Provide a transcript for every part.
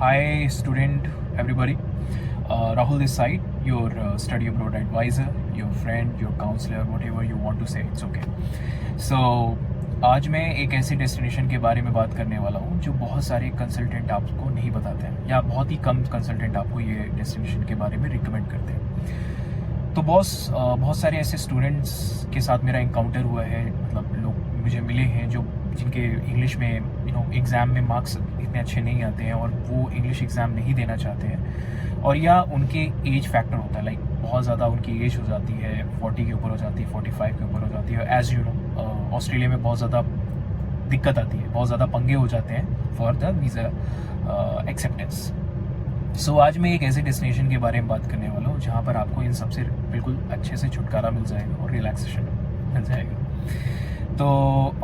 Hi, student, everybody. Rahul this side, your study abroad advisor, your friend, your counselor, whatever you want to say, it's okay. So, आज मैं एक ऐसे destination के बारे में बात करने वाला हूँ जो बहुत सारे कंसल्टेंट आपको नहीं बताते हैं, या बहुत ही कम कंसल्टेंट आपको ये डेस्टिनेशन के बारे में रिकमेंड करते हैं। तो बहुत सारे ऐसे स्टूडेंट्स के साथ मेरा इनकाउंटर हुआ है, मतलब लोग मुझे मिले हैं जो जिनके इंग्लिश में एग्ज़ाम में मार्क्स इतने अच्छे नहीं आते हैं और वो इंग्लिश एग्ज़ाम नहीं देना चाहते हैं, और या उनके एज फैक्टर होता है, लाइक बहुत ज़्यादा उनकी एज हो जाती है, 40 के ऊपर हो जाती है, 45 के ऊपर हो जाती है। एज़ यू नो, ऑस्ट्रेलिया में बहुत ज़्यादा दिक्कत आती है, बहुत ज़्यादा पंगे हो जाते हैं फॉर द वीज़ा एक्सेप्टेंस। सो आज मैं एक ऐसे डेस्टिनेशन के बारे में बात करने वाला हूँ जहाँ पर आपको इन सबसे बिल्कुल अच्छे से छुटकारा मिल जाएगा और रिलैक्सेशन मिल जाएगा। तो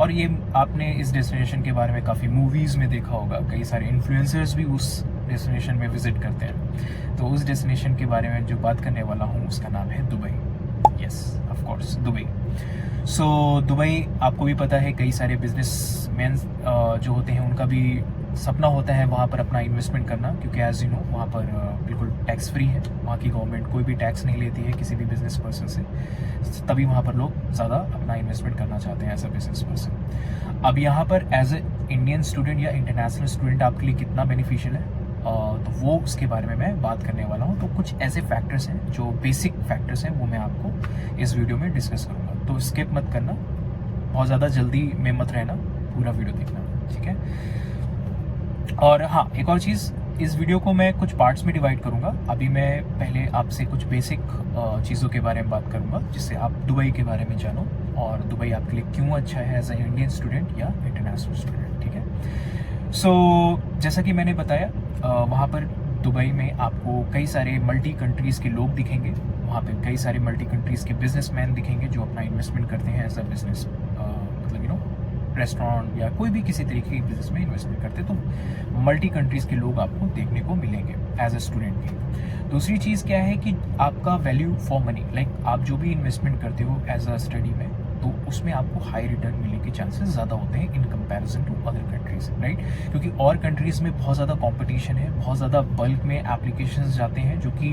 और ये आपने इस डेस्टिनेशन के बारे में काफ़ी मूवीज़ में देखा होगा, कई सारे इन्फ्लुएंसर्स भी उस डेस्टिनेशन में विज़िट करते हैं। तो उस डेस्टिनेशन के बारे में जो बात करने वाला हूँ उसका नाम है Dubai. Yes, of course, Dubai. So Dubai, आपको भी पता है, कई सारे बिजनेसमैन जो होते हैं उनका भी सपना होता है वहाँ पर अपना इन्वेस्टमेंट करना, क्योंकि एज यू नो वहाँ पर बिल्कुल टैक्स फ्री है। वहाँ की गवर्नमेंट कोई भी टैक्स नहीं लेती है किसी भी बिजनेस पर्सन से, तभी वहाँ पर लोग ज़्यादा अपना इन्वेस्टमेंट करना चाहते हैं एज अ बिजनेस पर्सन। अब यहाँ पर एज ए इंडियन स्टूडेंट या इंटरनेशनल स्टूडेंट आपके लिए कितना बेनिफिशियल है, तो वो उसके बारे में मैं बात करने वाला हूँ। तो कुछ ऐसे फैक्टर्स हैं जो बेसिक फैक्टर्स हैं, वो मैं आपको इस वीडियो में डिस्कस करूँगा। तो स्किप मत करना, बहुत ज़्यादा जल्दी में मत रहना, पूरा वीडियो देखना, ठीक है। और हाँ, एक और चीज़, इस वीडियो को मैं कुछ पार्ट्स में डिवाइड करूँगा। अभी मैं पहले आपसे कुछ बेसिक चीज़ों के बारे में बात करूँगा जिससे आप दुबई के बारे में जानो, और दुबई आपके लिए क्यों अच्छा है एज ए इंडियन स्टूडेंट या इंटरनेशनल स्टूडेंट, ठीक है। सो जैसा कि मैंने बताया, वहाँ पर दुबई में आपको कई सारे मल्टी कंट्रीज़ के लोग दिखेंगे, वहाँ पे कई सारे मल्टी कंट्रीज़ के बिजनेसमैन दिखेंगे जो अपना इन्वेस्टमेंट करते हैं एज अ बिजनेस, मतलब रेस्टोरेंट या कोई भी किसी तरीके के बिजनेस में इन्वेस्टमेंट करते, तो मल्टी कंट्रीज़ के लोग आपको देखने को मिलेंगे एज अ स्टूडेंट भी। दूसरी चीज़ क्या है कि आपका वैल्यू फॉर मनी, लाइक आप जो भी इन्वेस्टमेंट करते हो एज अ स्टडी में, तो उसमें आपको हाई रिटर्न मिलने के चांसेस ज़्यादा होते हैं in comparison to other countries, right. क्योंकि और कंट्रीज़ में बहुत ज़्यादा कंपटीशन है, बहुत ज़्यादा बल्क में एप्लीकेशंस जाते हैं, जो कि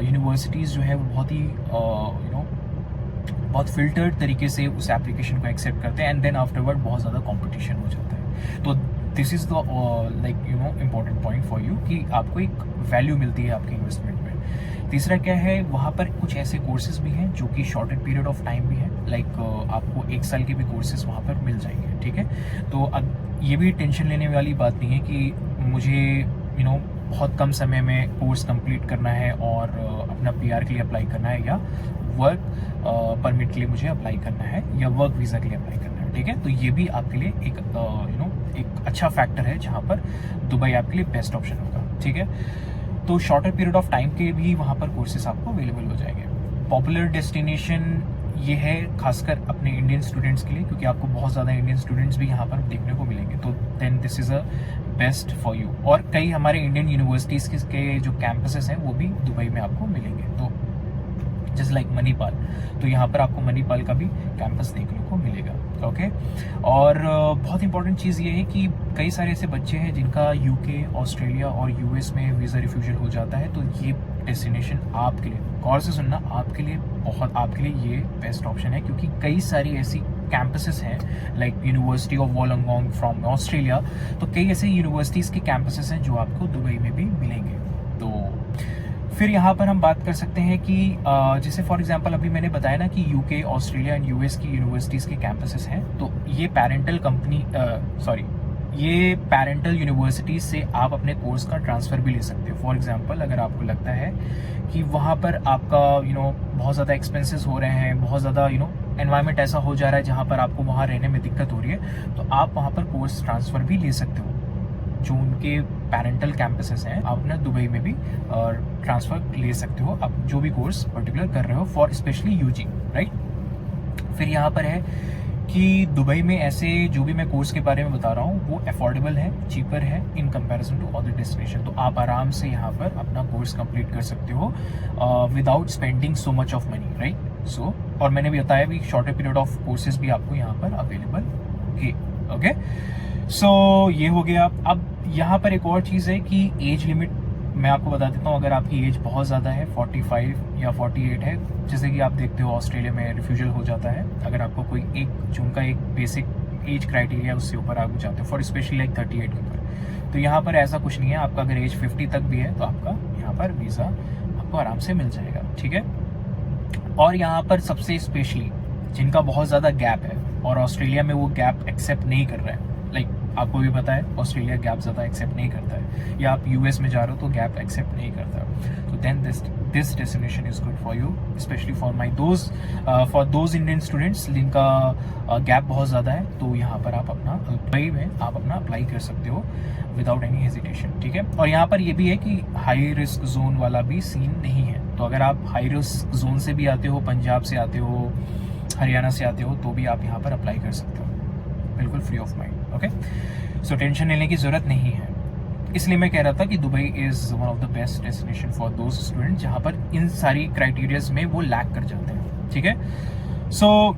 यूनिवर्सिटीज़ जो है वो बहुत ही बहुत फिल्टर्ड तरीके से उस एप्लीकेशन को एक्सेप्ट करते हैं, एंड देन आफ्टरवर्ड बहुत ज़्यादा कंपटीशन हो जाता है। तो this is the like important point for you कि आपको एक वैल्यू मिलती है आपके इन्वेस्टमेंट में। तीसरा क्या है, वहाँ पर कुछ ऐसे कोर्सेज भी हैं जो कि शॉर्टर पीरियड ऑफ टाइम भी है, लाइक आपको 1 साल के भी कोर्सेज वहाँ पर मिल जाएंगे, ठीक है। तो अब ये भी टेंशन लेने वाली बात नहीं है कि मुझे बहुत कम समय में कोर्स कंप्लीट करना है और अपना PR के लिए अप्लाई करना है, या वर्क परमिट के लिए मुझे अप्लाई करना है, या वर्क वीज़ा के लिए अप्लाई करना है, ठीक है। तो ये भी आपके लिए एक एक अच्छा फैक्टर है जहाँ पर दुबई आपके लिए बेस्ट ऑप्शन होगा, ठीक है। तो शॉर्टर पीरियड ऑफ टाइम के भी वहाँ पर कोर्सेज आपको अवेलेबल हो जाएंगे। पॉपुलर डेस्टिनेशन ये है खासकर अपने इंडियन स्टूडेंट्स के लिए, क्योंकि आपको बहुत ज़्यादा इंडियन स्टूडेंट्स भी यहाँ पर देखने को मिलेंगे, तो then this is a best for you. और कई हमारे इंडियन यूनिवर्सिटीज़ के जो कैंपसेस हैं वो भी दुबई में आपको मिलेंगे, तो जस्ट लाइक मणिपाल, तो यहाँ पर आपको मणिपाल का भी कैंपस देखने को मिलेगा, ओके। और बहुत इंपॉर्टेंट चीज़ ये है कि कई सारे ऐसे बच्चे हैं जिनका UK, ऑस्ट्रेलिया और US में वीज़ा रिफ्यूजल हो जाता है, तो ये डेस्टिनेशन आपके लिए, गौर से सुनना, आपके लिए ये बेस्ट ऑप्शन है, क्योंकि कई सारी ऐसी कैंपसेस हैं, like university of Wollongong from Australia, तो कई ऐसे यूनिवर्सिटीज़ के कैंपसेस हैं जो आपको दुबई में भी मिलेंगे। तो फिर यहाँ पर हम बात कर सकते हैं कि जैसे फॉर एग्जांपल अभी मैंने बताया ना कि UK, ऑस्ट्रेलिया एंड US की यूनिवर्सिटीज़ के कैंपसेस हैं, तो ये पैरेंटल यूनिवर्सिटीज़ से आप अपने कोर्स का ट्रांसफ़र भी ले सकते हो। फॉर एग्जांपल, अगर आपको लगता है कि वहाँ पर आपका बहुत ज़्यादा एक्सपेंसेस हो रहे हैं, बहुत ज़्यादा एनवायरनमेंट ऐसा हो जा रहा है जहाँ पर आपको वहाँ रहने में दिक्कत हो रही है, तो आप वहाँ पर कोर्स ट्रांसफ़र भी ले सकते हो। जो उनके पैरेंटल कैंपसेस हैं, आप ना दुबई में भी ट्रांसफ़र ले सकते हो, आप जो भी कोर्स पर्टिकुलर कर रहे हो, फॉर स्पेशली UG, राइट। फिर यहाँ पर है कि दुबई में ऐसे जो भी मैं कोर्स के बारे में बता रहा हूँ वो अफोर्डेबल है, चीपर है in comparison to other destination, तो आप आराम से यहाँ पर अपना कोर्स कंप्लीट कर सकते हो without spending so much of money, right. So और मैंने भी बताया भी शॉर्टर पीरियड ऑफ कोर्सेज भी आपको यहाँ पर अवेलेबल होंगे, ओके। सो ये हो गया। अब यहाँ पर एक और चीज़ है कि एज लिमिट मैं आपको बता देता हूँ। अगर आपकी एज बहुत ज़्यादा है, 45 या 48 है, जैसे कि आप देखते हो ऑस्ट्रेलिया में रिफ्यूजल हो जाता है अगर आपको कोई एक जो उनका एक बेसिक एज क्राइटेरिया उससे ऊपर आप जाते हो, फॉर स्पेशली लाइक 38 के ऊपर। तो यहाँ पर ऐसा कुछ नहीं है, आपका अगर एज 50 तक भी है तो आपका यहाँ पर वीज़ा आपको आराम से मिल जाएगा, ठीक है। और यहाँ पर सबसे स्पेशली जिनका बहुत ज़्यादा गैप है और ऑस्ट्रेलिया में वो गैप एक्सेप्ट नहीं कर रहा है, लाइक आपको भी पता है ऑस्ट्रेलिया गैप ज़्यादा एक्सेप्ट नहीं करता है, या आप यूएस में जा रहे हो तो गैप एक्सेप्ट नहीं करता, तो then this destination is good for you, specially for those Indian students जिनका गैप बहुत ज़्यादा है। तो यहाँ पर आप अपना दुबई में आप अपना अप्लाई कर सकते हो विदाउट एनी हेजिटेशन, ठीक है। और यहाँ पर ये भी है कि हाई रिस्क जोन वाला भी सीन नहीं है, तो अगर आप हाई रिस्क जोन से भी आते हो, पंजाब से आते हो, हरियाणा से आते हो, तो भी आप यहाँ पर अप्लाई कर सकते हो बिल्कुल free of mind, okay. So tension लेने की ज़रूरत नहीं है। इसलिए मैं कह रहा था कि Dubai is one of the best destination for those student जहाँ पर इन सारी क्राइटेरियाज में वो लैक कर जाते हैं, ठीक है। सो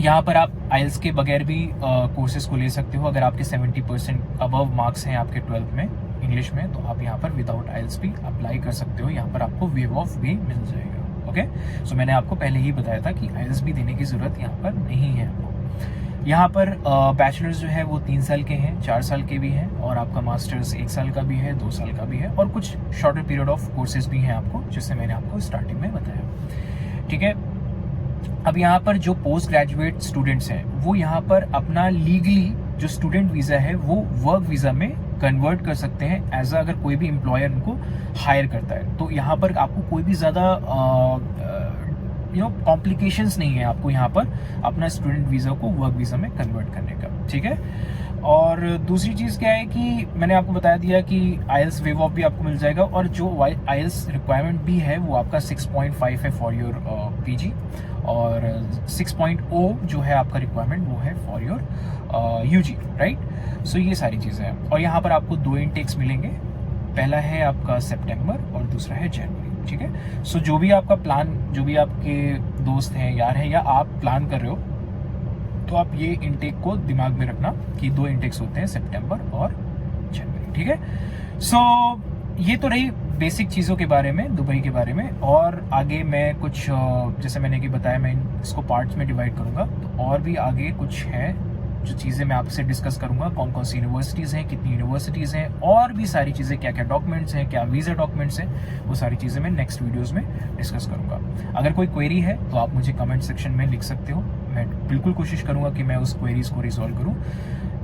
यहाँ पर आप आइल्स के बगैर भी कोर्सेज को ले सकते हो। अगर आपके 70% अबव मार्क्स हैं आपके 12th में इंग्लिश में, तो आप यहाँ पर विदाउट आइल्स भी अप्लाई कर सकते हो। यहाँ पर आपको वेव ऑफ भी मिल जाएगा, ओके। सो मैंने आपको पहले ही बताया था कि आइल्स भी देने की ज़रूरत यहाँ पर नहीं है आपको। यहाँ पर बैचलर्स जो है वो 3 साल के हैं, 4 साल के भी हैं, और आपका मास्टर्स 1 साल का भी है, 2 साल का भी है, और कुछ शॉर्टर पीरियड ऑफ कोर्सेज भी हैं आपको, जिससे मैंने आपको स्टार्टिंग में बताया, ठीक है। अब यहाँ पर जो पोस्ट ग्रेजुएट स्टूडेंट्स हैं वो यहाँ पर अपना लीगली जो स्टूडेंट वीज़ा है वो वर्क वीज़ा में कन्वर्ट कर सकते हैं एज अगर कोई भी एम्प्लॉयर उनको हायर करता है। तो यहाँ पर आपको कोई भी ज़्यादा कॉम्प्लिकेशंस नहीं है आपको यहाँ पर अपना स्टूडेंट वीज़ा को वर्क वीज़ा में कन्वर्ट करने का, ठीक है। और दूसरी चीज़ क्या है कि मैंने आपको बता दिया कि आइल्स वेव ऑफ भी आपको मिल जाएगा, और जो आइल्स रिक्वायरमेंट भी है वो आपका 6.5 है फॉर योर पीजी, और 6.0 जो है आपका रिक्वायरमेंट वो है फॉर योर यूजी, राइट। सो ये सारी चीज़ें हैं। और यहाँ पर आपको 2 इनटेक्स मिलेंगे, पहला है आपका सितंबर और दूसरा है जनवरी, ठीक है। सो जो भी आपका प्लान, जो भी आपके दोस्त हैं, यार हैं, या आप प्लान कर रहे हो, तो आप ये इनटेक को दिमाग में रखना कि 2 इनटेक्स होते हैं, सितंबर और जनवरी, ठीक है। सो ये तो रही बेसिक चीज़ों के बारे में, दुबई के बारे में। और आगे मैं कुछ जैसे मैंने कि बताया, मैं इसको पार्ट्स में डिवाइड करूँगा, तो और भी आगे कुछ है जो चीज़ें मैं आपसे डिस्कस करूंगा, कौन कौन सी यूनिवर्सिटीज़ हैं, कितनी यूनिवर्सिटीज़ हैं, और भी सारी चीज़ें, क्या क्या डॉक्यूमेंट्स हैं, क्या वीज़ा डॉक्यूमेंट्स हैं, वो सारी चीज़ें मैं नेक्स्ट वीडियोस में डिस्कस करूंगा। अगर कोई क्वेरी है तो आप मुझे कमेंट सेक्शन में लिख सकते हो, मैं बिल्कुल कोशिश करूँगा कि मैं उस क्वेरीज़ को रिजॉल्व करूँ।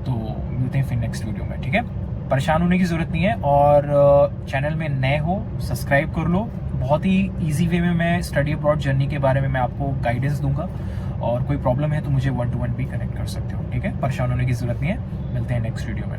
तो मिलते हैं फिर नेक्स्ट वीडियो में, ठीक है। परेशान होने की ज़रूरत नहीं है, और चैनल में नए हो सब्सक्राइब कर लो। बहुत ही ईजी वे में मैं स्टडी अब्रॉड जर्नी के बारे में मैं आपको गाइडेंस दूंगा, और कोई प्रॉब्लम है तो मुझे 1-to-1 भी कनेक्ट कर सकते हो, ठीक है। परेशान होने की ज़रूरत नहीं है। मिलते हैं नेक्स्ट वीडियो में।